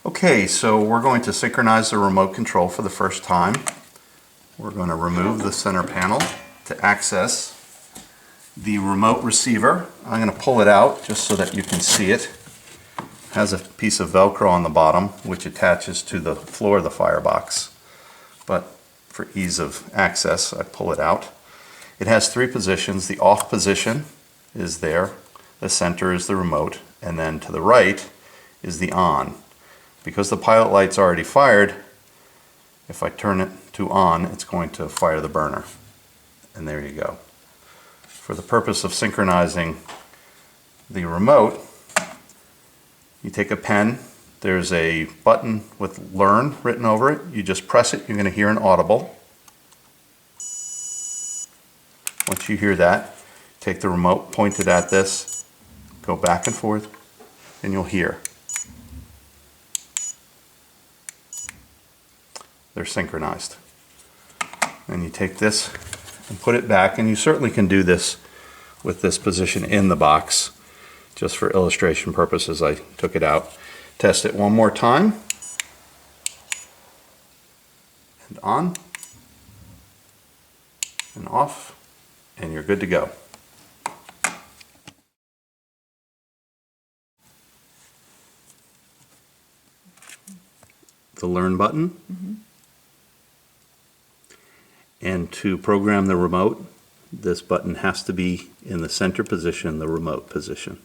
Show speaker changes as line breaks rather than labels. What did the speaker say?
Okay, so we're going to synchronize the remote control for the first time. We're going to remove the center panel to access the remote receiver. I'm going to pull it out just so that you can see it. It has a piece of Velcro on the bottom which attaches to the floor of the firebox. But for ease of access, I pull it out. It has three positions. The off position is there, the center is the remote, and then to the right is the on. Because the pilot light's already fired, if I turn it to on, it's going to fire the burner. And there you go. For the purpose of synchronizing the remote, you take a pen, there's a button with learn written over it. You just press it, you're going to hear an audible. Once you hear that, take the remote, point it at this, go back and forth, and you'll hear. They're synchronized. And you take this and put it back, and you certainly can do this with this position in the box. Just for illustration purposes, I took it out. Test it one more time. And on. And off. And you're good to go. The learn button. And to program the remote, this button has to be in the center position, the remote position.